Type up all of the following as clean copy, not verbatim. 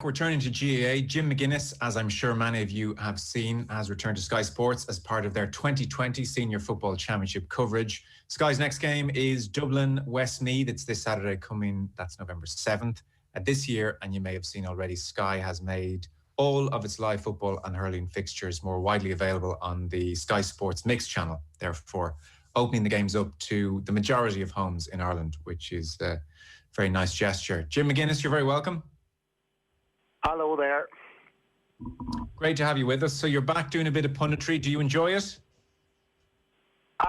We're turning to GAA. Jim McGuinness, as I'm sure many of you have seen, has returned to Sky Sports as part of their 2020 Senior Football Championship coverage. Sky's next game is Dublin Westmeath. It's this Saturday coming, that's November 7th. This year, and you may have seen already, Sky has made all of its live football and hurling fixtures more widely available on the Sky Sports Mix channel, therefore opening the games up to the majority of homes in Ireland, which is a very nice gesture. Jim McGuinness, you're very welcome. Hello there. Great to have you with us. So you're back doing a bit of punditry. Do you enjoy it?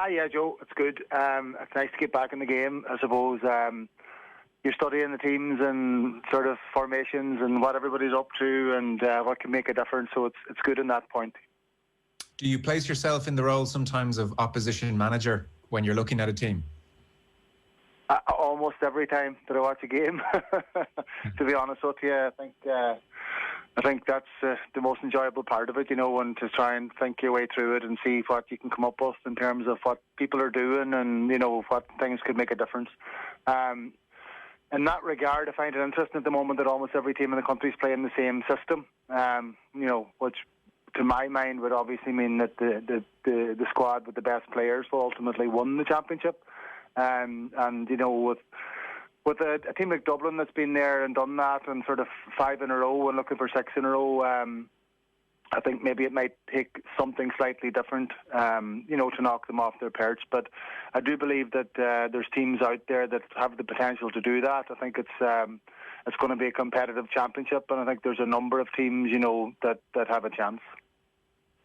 Yeah, Joe, it's good. It's nice to get back in the game. I suppose you're studying the teams and sort of formations and what everybody's up to and what can make a difference. So it's good in that point. Do you place yourself in the role sometimes of opposition manager when you're looking at a team? Almost every time that I watch a game, to be honest with you. I think that's the most enjoyable part of it, and to try and think your way through it and see what you can come up with in terms of what people are doing and, what things could make a difference. In that regard, I find it interesting at the moment that almost every team in the country is playing the same system, which to my mind would obviously mean that the squad with the best players will ultimately win the championship. With a team like Dublin that's been there and done that and sort of 5 in a row and looking for 6 in a row, I think maybe it might take something slightly different, to knock them off their perch. But I do believe that there's teams out there that have the potential to do that. I think it's going to be a competitive championship, and I think there's a number of teams, that have a chance.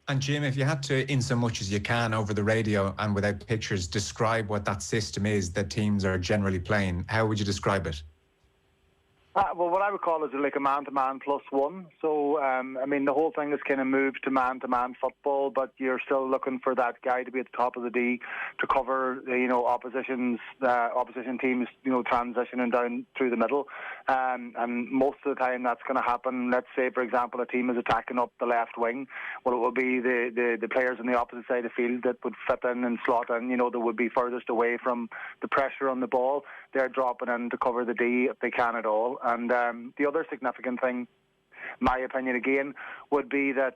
And Jim, if you had to, in so much as you can, over the radio and without pictures, describe what that system is that teams are generally playing, how would you describe it? Well, what I would call is like a man-to-man +1. So, the whole thing is kind of moved to man-to-man football, but you're still looking for that guy to be at the top of the D to cover, opposition teams, transitioning down through the middle. And most of the time that's going to happen. Let's say, for example, a team is attacking up the left wing. Well, it will be the players on the opposite side of the field that would fit in and slot in, that would be furthest away from the pressure on the ball. They're dropping in to cover the D if they can at all. And the other significant thing, my opinion again, would be that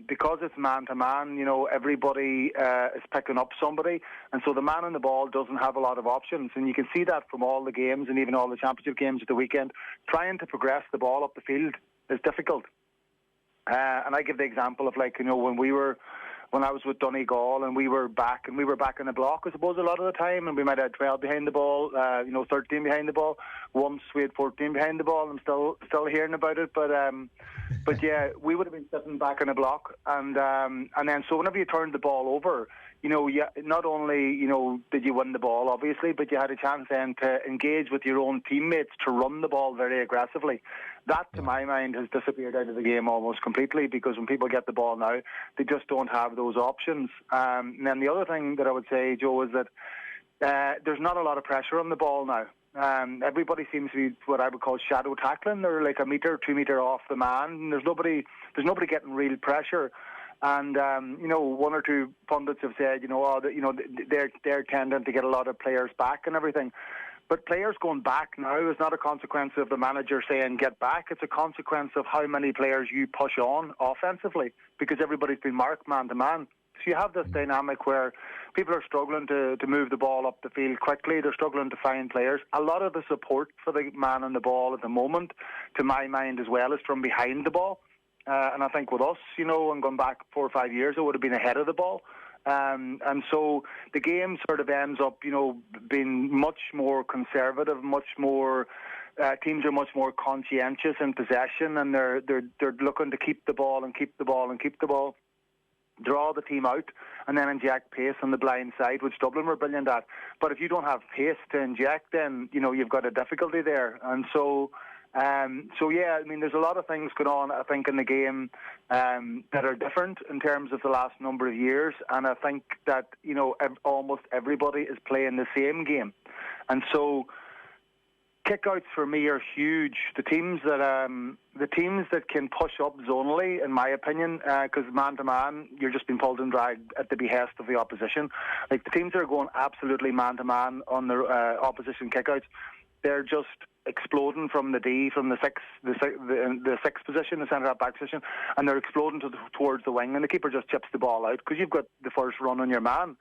because it's man-to-man, everybody is picking up somebody. And so the man on the ball doesn't have a lot of options. And you can see that from all the games and even all the championship games at the weekend. Trying to progress the ball up the field is difficult. And I give the example of when I was with Donegal and we were back in the block, I suppose, a lot of the time, and we might have 12 behind the ball, 13 behind the ball. Once we had 14 behind the ball. I'm still hearing about it, but yeah, we would have been sitting back in a block, and then so whenever you turned the ball over, not only did you win the ball, obviously, but you had a chance then to engage with your own teammates to run the ball very aggressively. That, to my mind, has disappeared out of the game almost completely, because when people get the ball now, they just don't have those options. And then the other thing that I would say, Joe, is that there's not a lot of pressure on the ball now. Everybody seems to be what I would call shadow tackling. They're like 1 metre, 2 metre off the man. And there's nobody getting real pressure. And one or two pundits have said, they're tending to get a lot of players back and everything. But players going back now is not a consequence of the manager saying get back. It's a consequence of how many players you push on offensively, because everybody's been marked man-to-man. So you have this dynamic where people are struggling to move the ball up the field quickly. They're struggling to find players. A lot of the support for the man on the ball at the moment, to my mind as well, is from behind the ball. And I think with us, and going back 4 or 5 years, it would have been ahead of the ball. And so the game sort of ends up, being much more conservative, much more. Teams are much more conscientious in possession, and they're looking to keep the ball and keep the ball and keep the ball, draw the team out, and then inject pace on the blind side, which Dublin were brilliant at. But if you don't have pace to inject, then you've got a difficulty there. And so. Yeah, there's a lot of things going on, I think, in the game that are different in terms of the last number of years, and I think that almost everybody is playing the same game, and so kickouts for me are huge. The teams that can push up zonally, in my opinion, because man to man, you're just being pulled and dragged at the behest of the opposition. Like the teams that are going absolutely man to man on the opposition kickouts, they're just exploding from the D, from the sixth position, the centre back position, and they're exploding towards the wing, and the keeper just chips the ball out because you've got the first run on your man.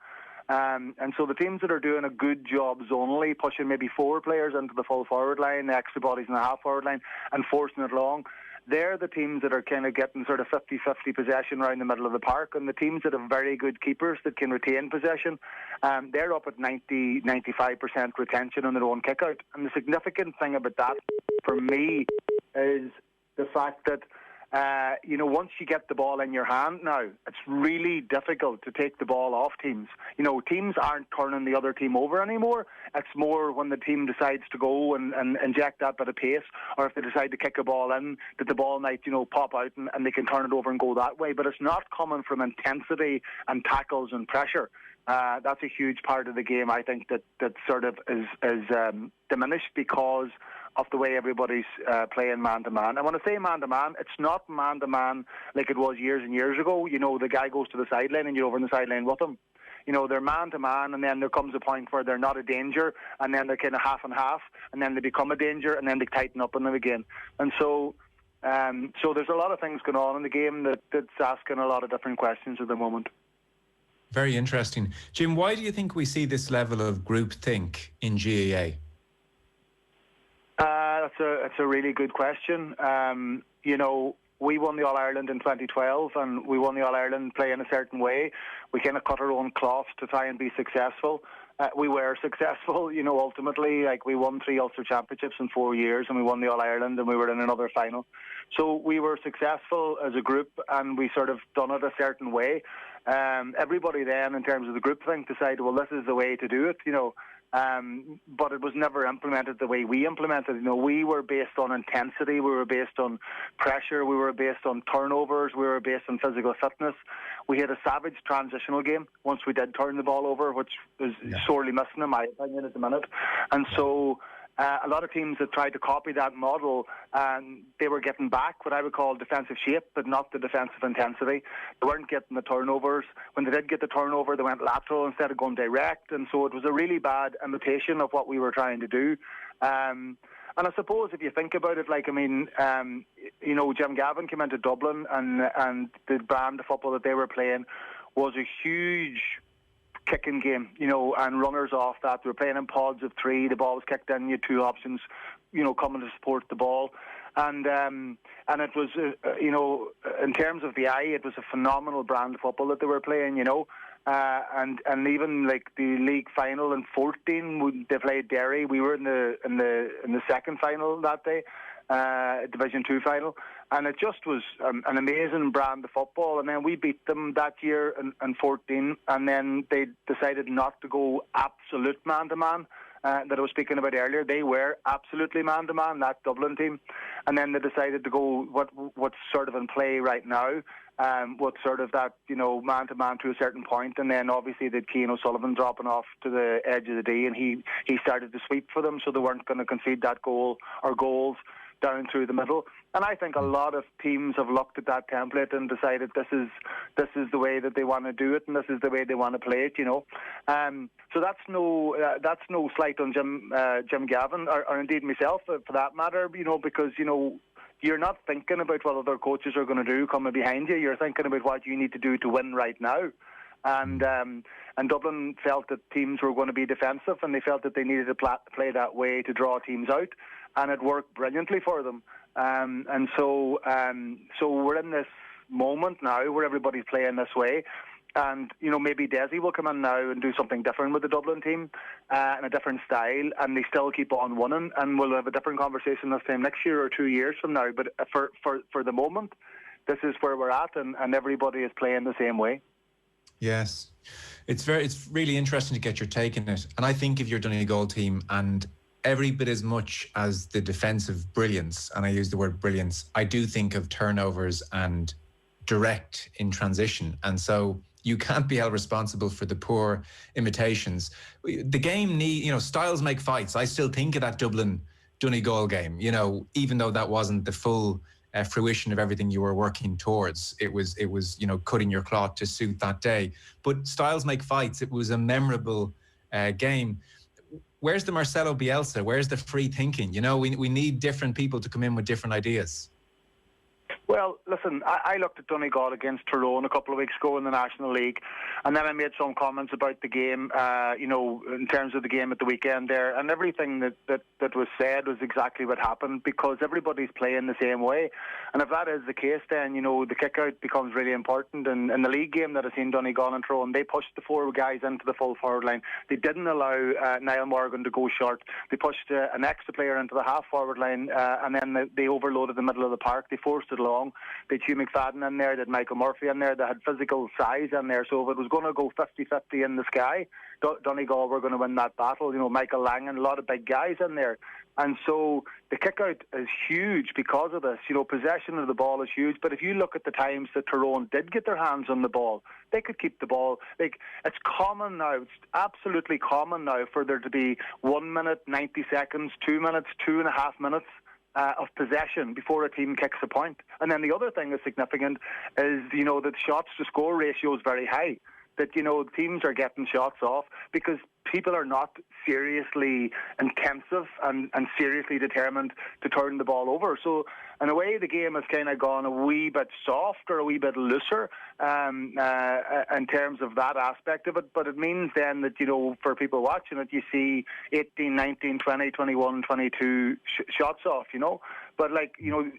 And so the teams that are doing a good job zonally, pushing maybe 4 players into the full forward line, the extra bodies in the half forward line, and forcing it long, they're the teams that are kind of getting sort of 50-50 possession around the middle of the park. And the teams that have very good keepers that can retain possession, they're up at 90-95% retention on their own kick-out. And the significant thing about that, for me, is the fact that once you get the ball in your hand now, it's really difficult to take the ball off teams. Teams aren't turning the other team over anymore. It's more when the team decides to go and inject that bit of pace, or if they decide to kick a ball in, that the ball might, pop out and they can turn it over and go that way. But it's not coming from intensity and tackles and pressure. That's a huge part of the game, I think, that sort of is diminished because of the way everybody's playing man-to-man. And when I say man-to-man, it's not man-to-man like it was years and years ago. The guy goes to the sideline and you're over on the sideline with him. They're man-to-man, and then there comes a point where they're not a danger, and then they're kind of half and half, and then they become a danger, and then they tighten up on them again. And so there's a lot of things going on in the game that's asking a lot of different questions at the moment. Very interesting. Jim, why do you think we see this level of groupthink in GAA? That's a really good question. We won the All-Ireland in 2012, and we won the All-Ireland playing a certain way. We kind of cut our own cloth to try and be successful. We were successful, ultimately. Like, we won 3 Ulster Championships in 4 years, and we won the All-Ireland, and we were in another final. So we were successful as a group, and we sort of done it a certain way. Everybody then, in terms of the group thing, decided, well, this is the way to do it, but it was never implemented the way we implemented. We were based on intensity, we were based on pressure, we were based on turnovers, we were based on physical fitness. We had a savage transitional game once we did turn the ball over, which is sorely missing in my opinion at the minute. And so a lot of teams that tried to copy that model, they were getting back what I would call defensive shape, but not the defensive intensity. They weren't getting the turnovers. When they did get the turnover, they went lateral instead of going direct, and so it was a really bad imitation of what we were trying to do. And I suppose if you think about it, Jim Gavin came into Dublin, and the brand of football that they were playing was a huge kicking game, and runners off that. They were playing in pods of 3. The ball was kicked in. You had 2 options, coming to support the ball. And it was, in terms of the eye, it was a phenomenal brand of football that they were playing, and even like the league final in 14, they played Derry. We were in the second final that day, Division 2 final, and it just was an amazing brand of football. And then we beat them that year in 14, and then they decided not to go absolute man-to-man that I was speaking about earlier. They were absolutely man-to-man, that Dublin team, and then they decided to go what's sort of in play right now, what's sort of that, man-to-man to a certain point, and then obviously they had Cian O'Sullivan dropping off to the edge of the D, and he started to sweep for them, so they weren't going to concede that goal or goals down through the middle. And I think a lot of teams have looked at that template and decided this is the way that they want to do it, and this is the way they want to play it, So that's no slight on Jim Gavin, or indeed myself for that matter, because you're not thinking about what other coaches are going to do coming behind you. You're thinking about what you need to do to win right now. And Dublin felt that teams were going to be defensive, and they felt that they needed to play that way to draw teams out, and it worked brilliantly for them. So we're in this moment now where everybody's playing this way. And, maybe Desi will come in now and do something different with the Dublin team, in a different style, and they still keep on winning, and we'll have a different conversation this time next year or 2 years from now. But for the moment, this is where we're at, and everybody is playing the same way. Yes. It's really interesting to get your take on it. And I think if you're Donegal team, and every bit as much as the defensive brilliance, and I use the word brilliance, I do think of turnovers and direct in transition. And so you can't be held responsible for the poor imitations. The game styles make fights. I still think of that Dublin Donegal game, even though that wasn't the full fruition of everything you were working towards. It was cutting your cloth to suit that day. But styles make fights. It was a memorable game. where's the Marcelo Bielsa? Where's the free thinking? You know, we need different people to come in with different ideas. Well, listen, I looked at Donegal against Tyrone a couple of weeks ago in the National League, and then I made some comments about the game, in terms of the game at the weekend there, and everything that was said was exactly what happened, because everybody's playing the same way. And if that is the case, then, the kick-out becomes really important. And in the league game that I've seen Donegal and Tyrone, they pushed the 4 guys into the full forward line. They didn't allow Niall Morgan to go short. They pushed an extra player into the half forward line, and then they overloaded the middle of the park. They forced it along. They had Hugh McFadden in there, they had Michael Murphy in there, they had physical size in there. So if it was going to go 50-50 in the sky, Donegal were going to win that battle. Michael Langan, a lot of big guys in there. And so the kick-out is huge because of this. Possession of the ball is huge. But if you look at the times that Tyrone did get their hands on the ball, they could keep the ball. It's common now. It's absolutely common now for there to be 1 minute, 90 seconds, 2 minutes, 2.5 minutes of possession before a team kicks a point. And then the other thing that's significant is, that shots to score ratio is very high. That, teams are getting shots off because people are not seriously intensive and seriously determined to turn the ball over. So in a way, the game has kind of gone a wee bit soft or a wee bit looser in terms of that aspect of it. But it means then that, for people watching it, you see 18, 19, 20, 21, 22 shots off, But,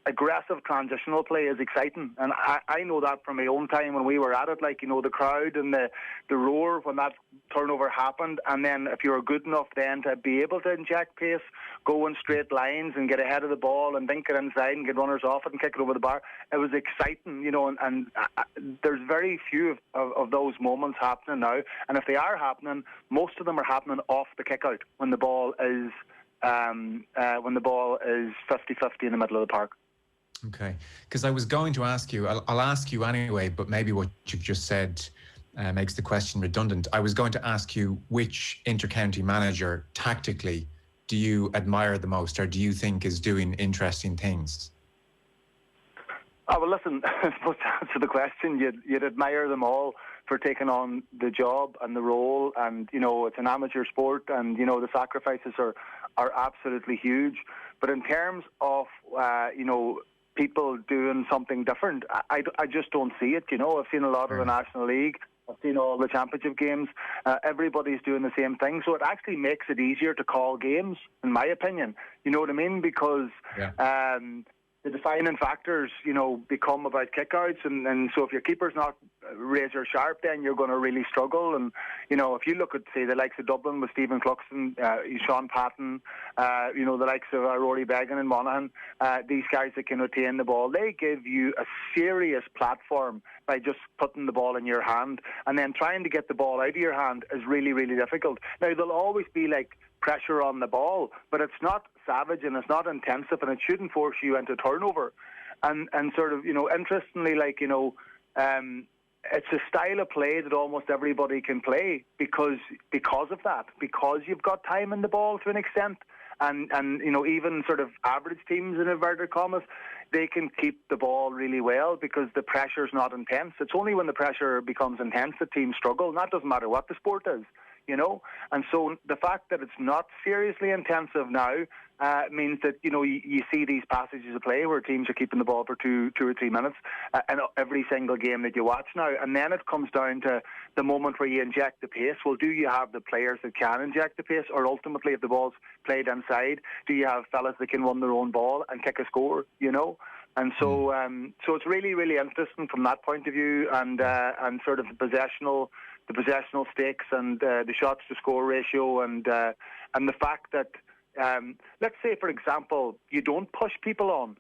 aggressive transitional play is exciting. And I know that from my own time when we were at it, the crowd and the roar when that turnover happened. And then if you're good enough then to be able to inject pace, go in straight lines and get ahead of the ball and dink it inside and get runners off it and kick it over the bar, it was exciting, and there's very few of those moments happening now. And if they are happening, most of them are happening off the kick-out when the ball is 50-50 in the middle of the park. Okay, because I was going to ask you, I'll ask you anyway, but maybe what you've just said makes the question redundant. I was going to ask you, which inter-county manager tactically do you admire the most, or do you think is doing interesting things? Oh, well, listen, I suppose to answer the question, you'd admire them all for taking on the job and the role, and, it's an amateur sport, and, the sacrifices are absolutely huge. But in terms of, people doing something different, I just don't see it, I've seen a lot of the National League. I've seen all the championship games. Everybody's doing the same thing. So it actually makes it easier to call games, in my opinion. You know what I mean? Because the defining factors, become about kickouts. And so if your keeper's not razor sharp, then you're going to really struggle. And, if you look at, say, the likes of Dublin with Stephen Cluxton, Sean Patton, the likes of Rory Beggan and Monaghan, these guys that can retain the ball, they give you a serious platform by just putting the ball in your hand. And then trying to get the ball out of your hand is really, really difficult. Now, there'll always be, pressure on the ball, but it's not savage and it's not intensive, and it shouldn't force you into turnover. And sort of, interestingly, it's a style of play that almost everybody can play because of that, because you've got time in the ball to an extent. And even sort of average teams, in inverted commas, they can keep the ball really well because the pressure's not intense. It's only when the pressure becomes intense that teams struggle, and that doesn't matter what the sport is. And so the fact that it's not seriously intensive now means that, you see these passages of play where teams are keeping the ball for two or 3 minutes in every single game that you watch now. And then it comes down to the moment where you inject the pace. Well, do you have the players that can inject the pace? Or ultimately, if the ball's played inside, do you have fellas that can run their own ball and kick a score, And so it's really, really interesting from that point of view, and sort of the possessional stakes and the shots to score ratio, and the fact that let's say, for example, you don't push people on,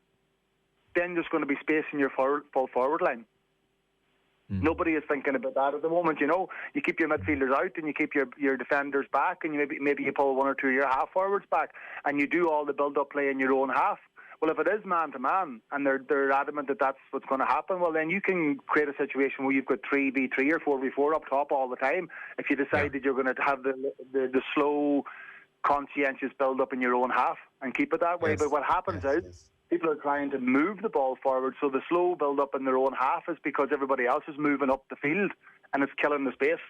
then there's going to be space in your full forward line. Nobody is thinking about that at the moment. You keep your midfielders out and you keep your defenders back, and maybe you pull one or two of your half forwards back, and you do all the build-up play in your own half. Well, if it is man-to-man and they're adamant that that's what's going to happen, well, then you can create a situation where you've got 3v3 or 4v4 up top all the time if you decide that you're going to have the slow, conscientious build-up in your own half and keep it that way. Yes. But what happens is people are trying to move the ball forward, so the slow build-up in their own half is because everybody else is moving up the field and it's killing the space.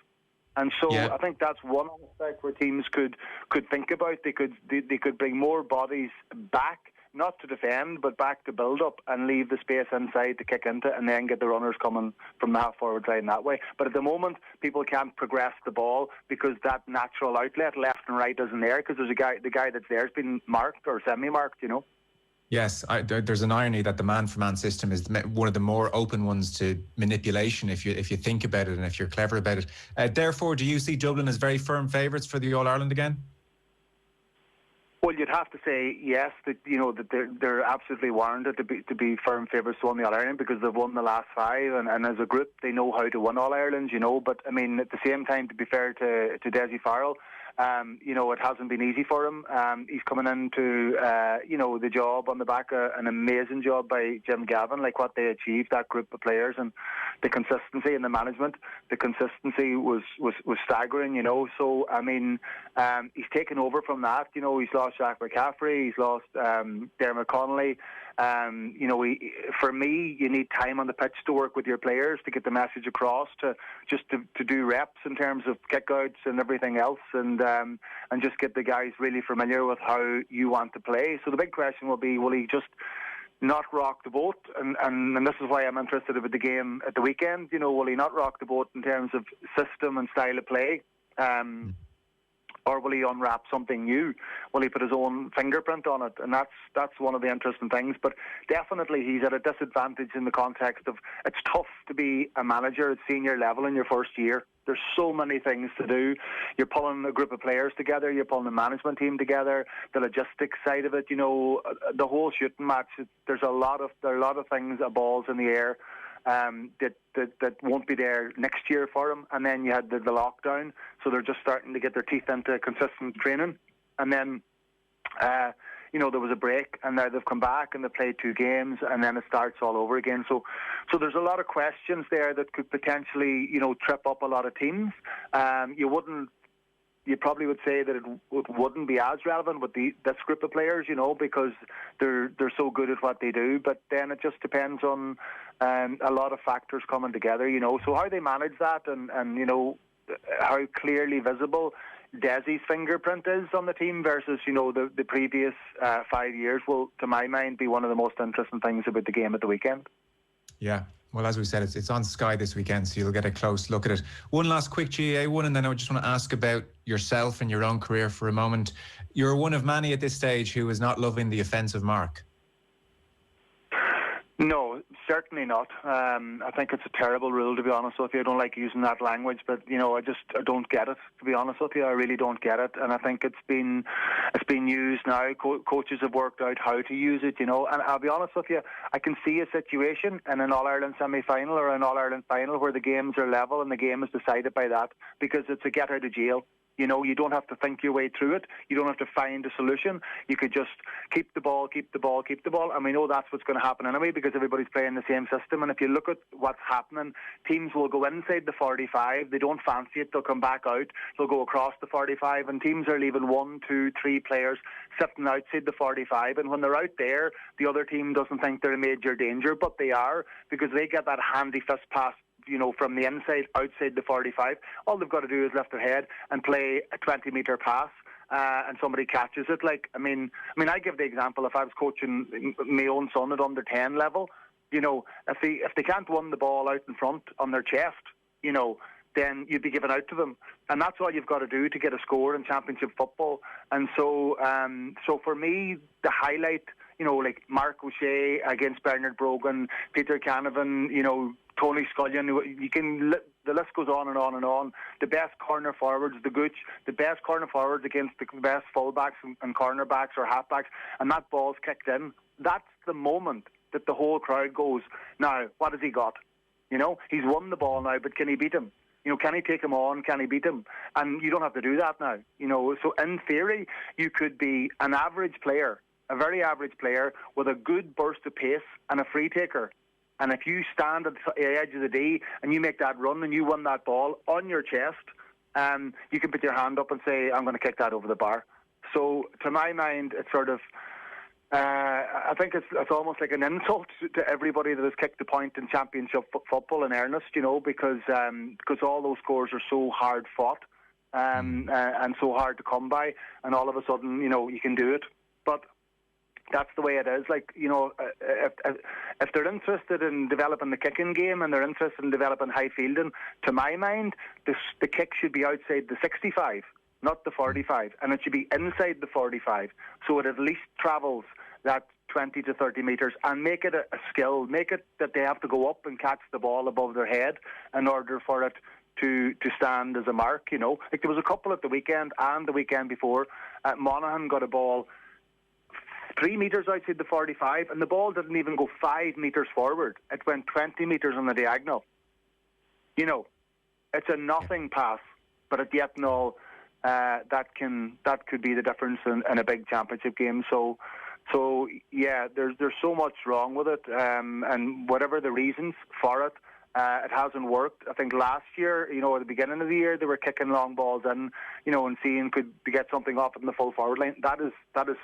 And so Yeah. I think that's one aspect where teams could think about. They could bring more bodies back, not to defend, but back to build up and leave the space inside to kick into, and then get the runners coming from the half-forward line that way. But at the moment, people can't progress the ball because that natural outlet, left and right, isn't there, because the guy that's there has been marked or semi-marked, you know. Yes, there's an irony that the man-for-man system is one of the more open ones to manipulation if you think about it and if you're clever about it. Therefore, do you see Dublin as very firm favourites for the All-Ireland again? Well, you'd have to say yes, that they're absolutely warranted to be firm favourites to win the All-Ireland because they've won the last 5, and as a group they know how to win All-Ireland, But I mean, at the same time, to be fair to Dessie Farrell, it hasn't been easy for him. He's coming into, the job on the back of an amazing job by Jim Gavin, like what they achieved, that group of players, and the consistency in the management. The consistency was staggering, So, I mean, he's taken over from that. He's lost Jack McCaffrey, he's lost Dermot Connolly. For me, you need time on the pitch to work with your players to get the message across, to do reps in terms of kickouts and everything else, and just get the guys really familiar with how you want to play. So the big question will be, will he just not rock the boat? And this is why I'm interested with the game at the weekend. Will he not rock the boat in terms of system and style of play? Or will he unwrap something new? Will he put his own fingerprint on it? And that's one of the interesting things. But definitely he's at a disadvantage in the context of it's tough to be a manager at senior level in your first year. There's so many things to do. You're pulling a group of players together. You're pulling a management team together. The logistics side of it, the whole shooting match. There are a lot of things, balls in the air. That won't be there next year for them. And then you had the lockdown, so they're just starting to get their teeth into consistent training. And then, there was a break, and now they've come back and they've played 2 games, and then it starts all over again. So there's a lot of questions there that could potentially, trip up a lot of teams. You probably would say that it wouldn't be as relevant with this group of players, because they're so good at what they do. But then it just depends on a lot of factors coming together, So how they manage that and how clearly visible Desi's fingerprint is on the team versus, the previous 5 years will, to my mind, be one of the most interesting things about the game at the weekend. Yeah. Well, as we said, it's on Sky this weekend, so you'll get a close look at it. One last quick GAA one, and then I just want to ask about yourself and your own career for a moment. You're one of many at this stage who is not loving the offensive mark. No, certainly not. I think it's a terrible rule, to be honest with you. I don't like using that language, but I don't get it, to be honest with you. I really don't get it, and I think it's been used now. Coaches have worked out how to use it, And I'll be honest with you, I can see a situation in an All-Ireland semi-final or an All-Ireland final where the games are level and the game is decided by that, because it's a get out of jail. You don't have to think your way through it. You don't have to find a solution. You could just keep the ball. And we know that's what's going to happen anyway, because everybody's playing the same system. And if you look at what's happening, teams will go inside the 45. They don't fancy it. They'll come back out. They'll go across the 45. And teams are leaving 1, 2, 3 players sitting outside the 45. And when they're out there, the other team doesn't think they're in major danger, but they are, because they get that handy fist pass from the inside, outside the 45. All they've got to do is lift their head and play a 20-metre pass, and somebody catches it. I give the example, if I was coaching my own son at under 10 level, if they can't win the ball out in front on their chest, then you'd be giving out to them. And that's all you've got to do to get a score in championship football. And so for me, the highlight, like Mark O'Shea against Bernard Brogan, Peter Canavan, Tony Scullion, the list goes on and on and on. The best corner forwards, the Gooch, the best corner forwards against the best fullbacks and cornerbacks or halfbacks, and that ball's kicked in. That's the moment that the whole crowd goes, now, what has he got? He's won the ball now, but can he beat him? Can he take him on? Can he beat him? And you don't have to do that now. So in theory, you could be an average player, a very average player with a good burst of pace and a free taker. And if you stand at the edge of the D and you make that run and you win that ball on your chest, you can put your hand up and say, I'm going to kick that over the bar. So to my mind, it's sort of, I think it's almost like an insult to everybody that has kicked the point in championship football in earnest, because all those scores are so hard fought and so hard to come by, and all of a sudden, you can do it. But that's the way it is. Like, if they're interested in developing the kicking game and they're interested in developing high fielding, to my mind, the kick should be outside the 65, not the 45, and it should be inside the 45, so it at least travels that 20 to 30 metres, and make it a skill. Make it that they have to go up and catch the ball above their head in order for it to stand as a mark. Like there was a couple at the weekend and the weekend before. Monaghan got a ball 3 metres outside the 45, and the ball didn't even go 5 metres forward. It went 20 metres on the diagonal. It's a nothing pass, but yet that could be the difference in a big championship game. So yeah, there's so much wrong with it, and whatever the reasons for it, it hasn't worked. I think last year, at the beginning of the year, they were kicking long balls in, and seeing could they get something off it in the full forward line. That is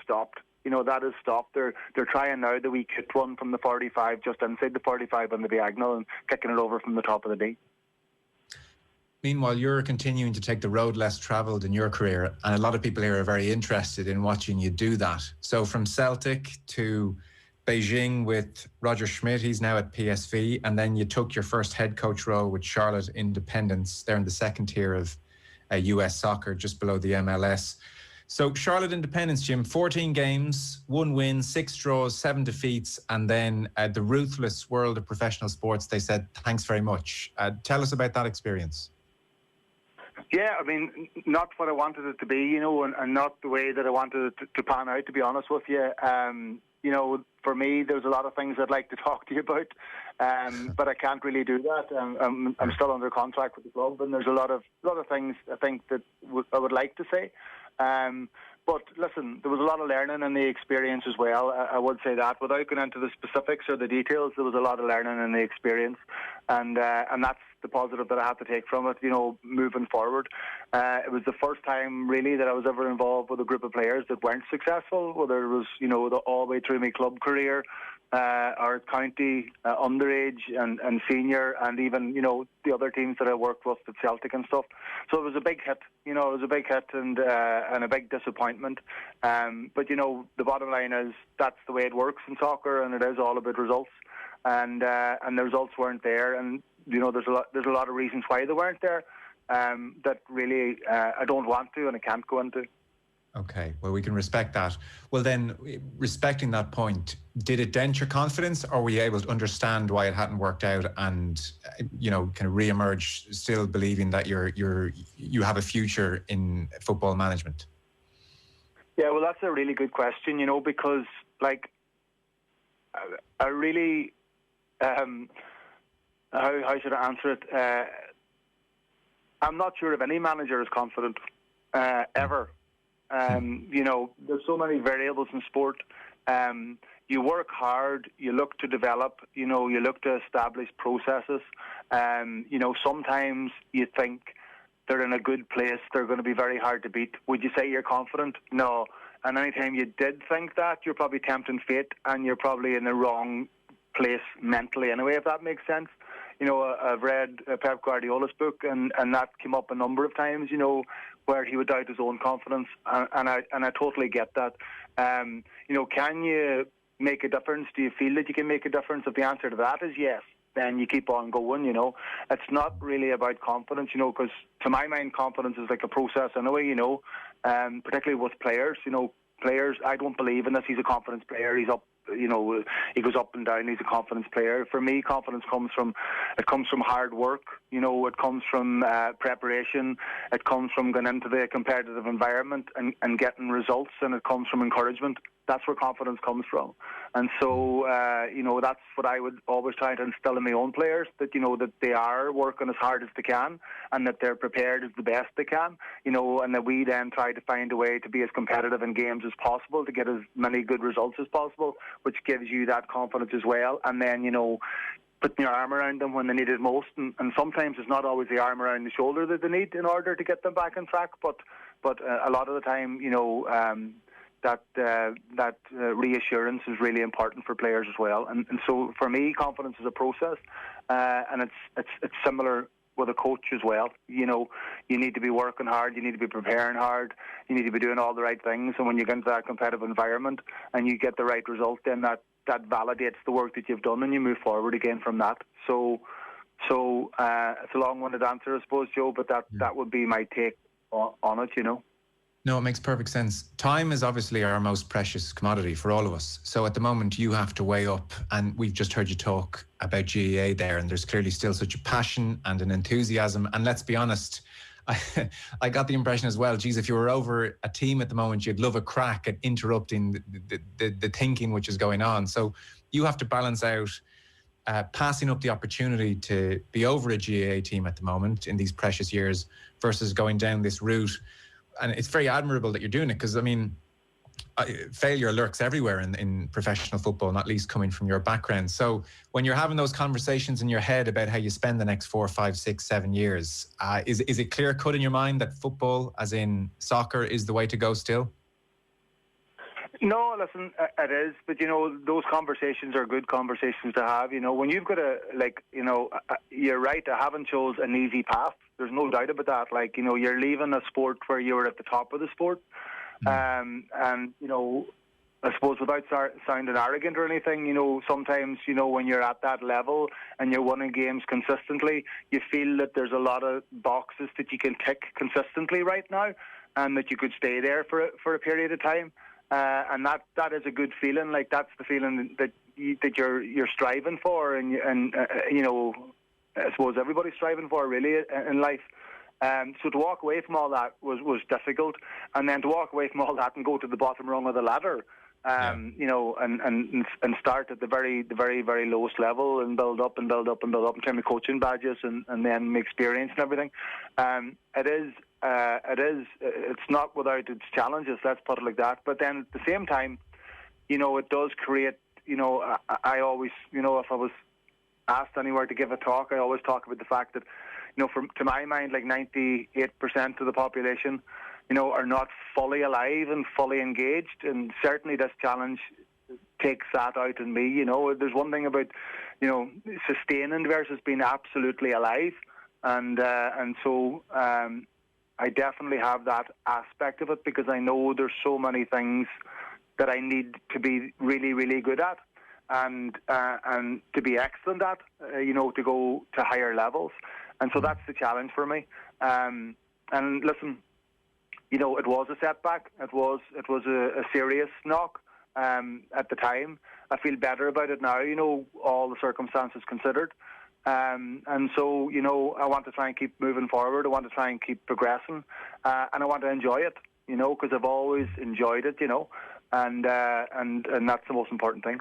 stopped. That is stopped. They're trying now the wee kick one from the 45, just inside the 45 on the diagonal, and kicking it over from the top of the D. Meanwhile, you're continuing to take the road less travelled in your career, and a lot of people here are very interested in watching you do that. So from Celtic to Beijing with Roger Schmidt, he's now at PSV, and then you took your first head coach role with Charlotte Independence. They're in the second tier of US soccer, just below the MLS. So Charlotte Independence, Jim, 14 games, 1 win, 6 draws, 7 defeats, and then the ruthless world of professional sports, they said, thanks very much. Tell us about that experience. Yeah, I mean, not what I wanted it to be, and not the way that I wanted it to pan out, to be honest with you. For me, there's a lot of things I'd like to talk to you about, but I can't really do that. I'm still under contract with the club, and there's a lot of things I think that I would like to say. But listen, there was a lot of learning in the experience as well. I would say that, without going into the specifics or the details, there was a lot of learning in the experience, and that's the positive that I have to take from it, moving forward. It was the first time really that I was ever involved with a group of players that weren't successful, whether it was, all the way through my club career, or county, underage and senior, and even, the other teams that I worked with at Celtic and stuff. So it was a big hit, and a big disappointment. But, the bottom line is that's the way it works in soccer, and it is all about results. And the results weren't there, and there's a lot of reasons why they weren't there, that really I don't want to and I can't go into. Okay, well, we can respect that. Well, then, respecting that point, did it dent your confidence, or were you able to understand why it hadn't worked out and kind of re-emerge, still believing that you have a future in football management? Yeah, well, that's a really good question, because like I really how should I answer it? I'm not sure if any manager is confident ever. There's so many variables in sport. You work hard, you look to develop, you look to establish processes. Sometimes you think they're in a good place, they're going to be very hard to beat. Would you say you're confident? No. And anytime you did think that, you're probably tempting fate, and you're probably in the wrong place mentally anyway, if that makes sense. I've read Pep Guardiola's book, and that came up a number of times, where he would doubt his own confidence, and I totally get that. Can you make a difference? Do you feel that you can make a difference? If the answer to that is yes, then you keep on going, It's not really about confidence, because to my mind, confidence is like a process anyway, particularly with players. Players, I don't believe in this. He's a confidence player. He's up, he goes up and down. He's a confidence player. For me, confidence comes from hard work. It comes from preparation. It comes from going into the competitive environment and getting results, and it comes from encouragement. That's where confidence comes from. And so, that's what I would always try to instill in my own players, that, that they are working as hard as they can, and that they're prepared as the best they can, and that we then try to find a way to be as competitive in games as possible, to get as many good results as possible, which gives you that confidence as well. And then, putting your arm around them when they need it most. And sometimes it's not always the arm around the shoulder that they need in order to get them back on track, but a lot of the time, reassurance is really important for players as well. And so for me, confidence is a process, and it's similar with a coach as well. You know, you need to be working hard, you need to be preparing hard, you need to be doing all the right things. And when you get into that competitive environment and you get the right result, then that validates the work that you've done, and you move forward again from that. So it's a long-winded answer, I suppose, Joe, but that would be my take on it, you know. No, it makes perfect sense. Time is obviously our most precious commodity for all of us. So at the moment, you have to weigh up, and we've just heard you talk about GAA there, and there's clearly still such a passion and an enthusiasm. And let's be honest, I got the impression as well, geez, if you were over a team at the moment, you'd love a crack at interrupting the thinking which is going on. So you have to balance out passing up the opportunity to be over a GAA team at the moment in these precious years versus going down this route. And it's very admirable that you're doing it, because, I mean, failure lurks everywhere in professional football, not least coming from your background. So when you're having those conversations in your head about how you spend the next 4, 5, 6, 7 years, is it clear cut in your mind that football, as in soccer, is the way to go still? No, listen, it is. But, you know, those conversations are good conversations to have. You know, when you've got you're right, I haven't chose an easy path. There's no doubt about that. Like, you know, you're leaving a sport where you were at the top of the sport. And, you know, I suppose without sounding arrogant or anything, you know, sometimes, you know, when you're at that level and you're winning games consistently, you feel that there's a lot of boxes that you can tick consistently right now, and that you could stay there for a period of time. And that is a good feeling. Like, that's the feeling that you're striving for, and you know, I suppose everybody's striving for really in life. So to walk away from all that was difficult, and then to walk away from all that and go to the bottom rung of the ladder, you know, and start at the very very lowest level and build up in terms of coaching badges and then my experience and everything. It's not without its challenges, let's put it like that. But then at the same time, you know, it does create, you know, I always, you know, if I was asked anywhere to give a talk, I always talk about the fact that, you know, to my mind, like 98% of the population, you know, are not fully alive and fully engaged. And certainly this challenge takes that out in me. You know, there's one thing about, you know, sustaining versus being absolutely alive. And so I definitely have that aspect of it, because I know there's so many things that I need to be really, really good at, and to be excellent at, you know, to go to higher levels. And so that's the challenge for me. And listen, you know, it was a setback. It was a serious knock at the time. I feel better about it now, you know, all the circumstances considered. And so, you know, I want to try and keep moving forward. I want to try and keep progressing, and I want to enjoy it, you know, because I've always enjoyed it, you know, and that's the most important thing.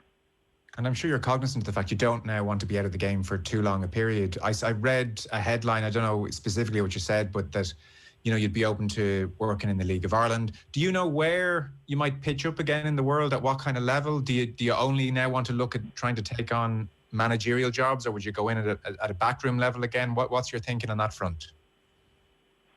And I'm sure you're cognizant of the fact you don't now want to be out of the game for too long a period. I read a headline, I don't know specifically what you said, but that, you know, you'd be open to working in the League of Ireland. Do you know where you might pitch up again in the world? At what kind of level? Do you only now want to look at trying to take on managerial jobs, or would you go in at a backroom level again? What's your thinking on that front?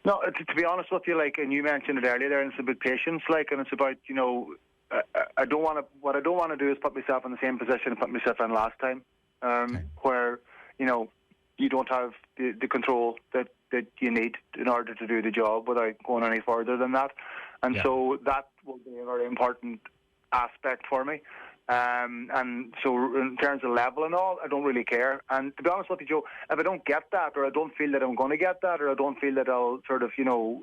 No, to be honest with you, like, and you mentioned it earlier there, and it's about patience, like, and it's about, you know, what I don't want to do is put myself in the same position I put myself in last time, where, you know, you don't have the control that you need in order to do the job without going any further than that. And so that will be a very important aspect for me. And so in terms of level and all, I don't really care. And to be honest with you, Joe, if I don't get that, or I don't feel that I'm going to get that, or I don't feel that I'll sort of, you know,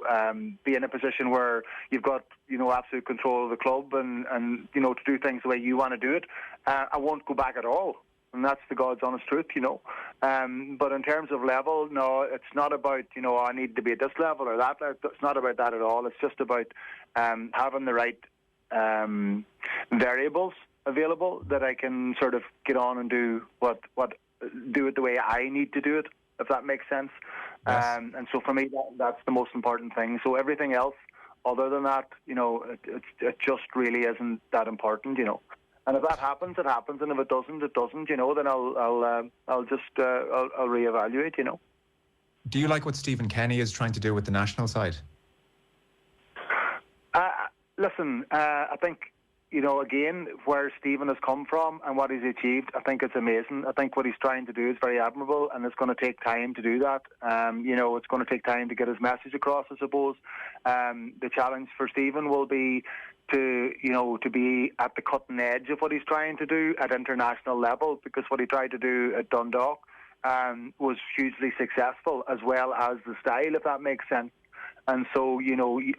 be in a position where you've got, you know, absolute control of the club and you know, to do things the way you want to do it, I won't go back at all. And that's the God's honest truth, you know. But in terms of level, no, it's not about, you know, I need to be at this level or that. It's not about that at all. It's just about having the right variables available that I can sort of get on and do do it the way I need to do it, if that makes sense. Yes. And so for me, that's the most important thing. So everything else, other than that, you know, it just really isn't that important, you know. And if that happens, it happens, and if it doesn't, it doesn't, you know. Then I'll just reevaluate, you know. Do you like what Stephen Kenny is trying to do with the national side? listen, I think, again, where Stephen has come from and what he's achieved, I think it's amazing. I think what he's trying to do is very admirable, and it's going to take time to do that. It's going to take time to get his message across, I suppose. The challenge for Stephen will be to be at the cutting edge of what he's trying to do at international level, because what he tried to do at Dundalk was hugely successful, as well as the style, if that makes sense. And so,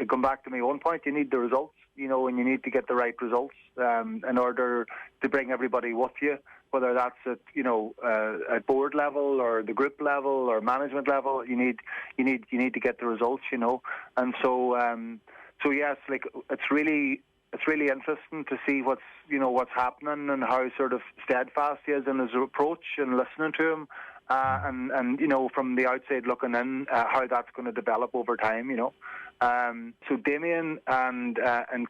come back to my own point, you need the results, and you need to get the right results in order to bring everybody with you, whether that's at board level or the group level or management level. You need to get the results, And so, yes, like it's really interesting to see what's happening and how sort of steadfast he is in his approach and listening to him. And from the outside looking in, how that's going to develop over time, So Damien and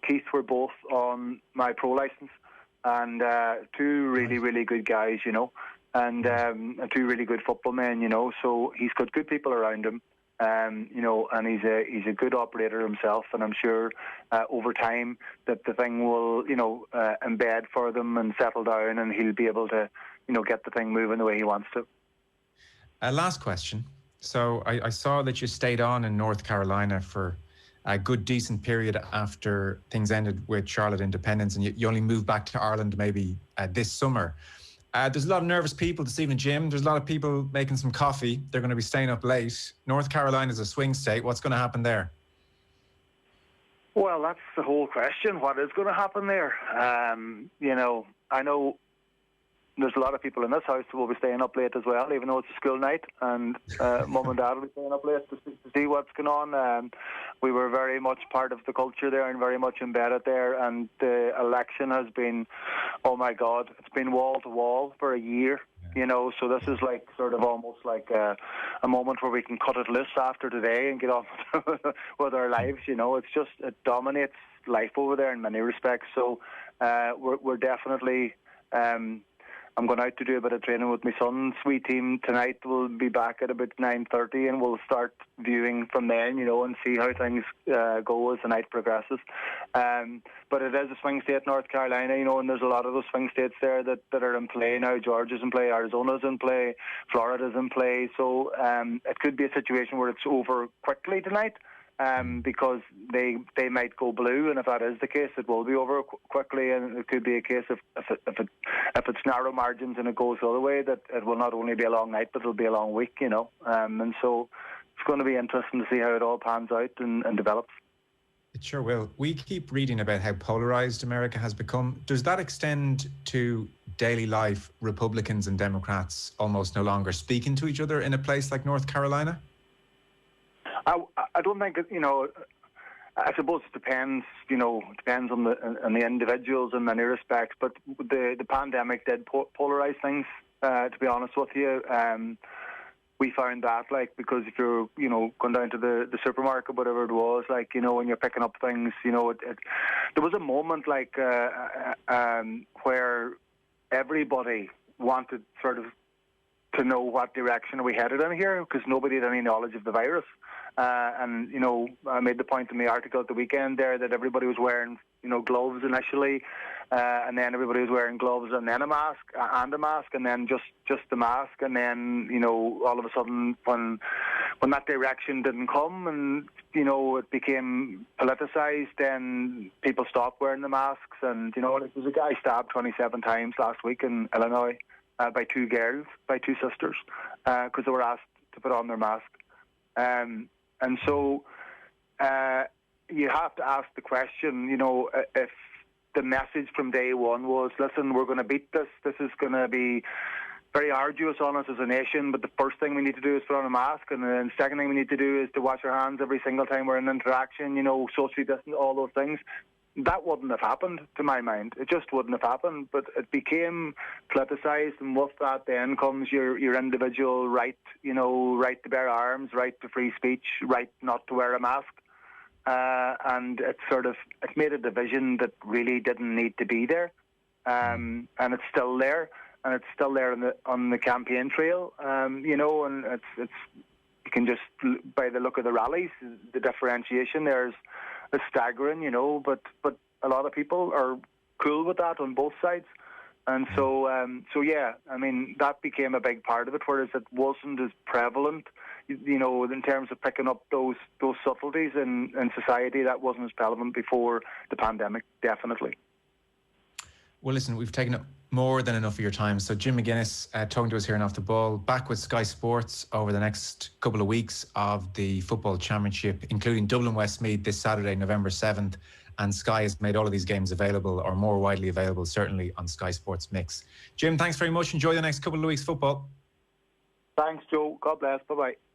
Keith were both on my pro license, and two really, really good guys, and two really good football men, So he's got good people around him, and he's a good operator himself, and I'm sure over time that the thing will, embed for them and settle down, and he'll be able to, get the thing moving the way he wants to. Last question. So I saw that you stayed on in North Carolina for a good, decent period after things ended with Charlotte Independence, and you only moved back to Ireland maybe this summer. There's a lot of nervous people this evening, Jim. There's a lot of people making some coffee. They're going to be staying up late. North Carolina is a swing state. What's going to happen there? Well, that's the whole question. What is going to happen there? I know there's a lot of people in this house who will be staying up late as well, even though it's a school night, and Mum and Dad will be staying up late to see what's going on. We were very much part of the culture there and very much embedded there, and the election has been, oh my God, it's been wall to wall for a year, so this is like sort of almost like a moment where we can cut it loose after today and get on with our lives, it dominates life over there in many respects. So we're definitely... I'm going out to do a bit of training with my son's wee team tonight. We'll be back at about 9:30, and we'll start viewing from then, and see how things go as the night progresses. But it is a swing state, North Carolina, and there's a lot of those swing states there that are in play now. Georgia's in play, Arizona's in play, Florida's in play. So it could be a situation where it's over quickly tonight. Because they might go blue, and if that is the case, it will be over quickly, and it could be a case if it's narrow margins and it goes the other way, that it will not only be a long night, but it'll be a long week, and so it's going to be interesting to see how it all pans out and develops. It sure will. We keep reading about how polarized America has become. Does that extend to daily life, Republicans and Democrats almost no longer speaking to each other in a place like North Carolina? I don't think I suppose it depends. Depends on the individuals in many respects. But the pandemic did polarize things. To be honest with you, we found that because if you're going down to the supermarket, whatever it was, when you're picking up things, there was a moment where everybody wanted sort of to know what direction we headed in here, because nobody had any knowledge of the virus. And I made the point in the article at the weekend there that everybody was wearing, gloves initially, and then everybody was wearing gloves and then a mask, and then just the mask, and then all of a sudden when that direction didn't come and it became politicized, then people stopped wearing the masks, and there was a guy stabbed 27 times last week in Illinois by two sisters, because they were asked to put on their mask. And so you have to ask the question, if the message from day one was, listen, we're going to beat this. This is going to be very arduous on us as a nation, but the first thing we need to do is put on a mask, and then the second thing we need to do is to wash our hands every single time we're in interaction, socially distant, all those things. That wouldn't have happened, to my mind. It just wouldn't have happened. But it became politicized, and with that then comes your individual right, right to bear arms, right to free speech, right not to wear a mask. And it made a division that really didn't need to be there. And it's still there, and it's still there on the campaign trail. And it's you can just, by the look of the rallies, the differentiation there's staggering, but a lot of people are cool with that on both sides. And so yeah, I mean, that became a big part of it, whereas it wasn't as prevalent, in terms of picking up those subtleties in society. That wasn't as prevalent before the pandemic, definitely. Well, listen, we've taken up more than enough of your time. So Jim McGuinness talking to us here on Off the Ball, back with Sky Sports over the next couple of weeks of the Football Championship, including Dublin Westmeath this Saturday, November 7th. And Sky has made all of these games available, or more widely available, certainly on Sky Sports Mix. Jim, thanks very much. Enjoy the next couple of weeks football. Thanks, Joe. God bless. Bye-bye.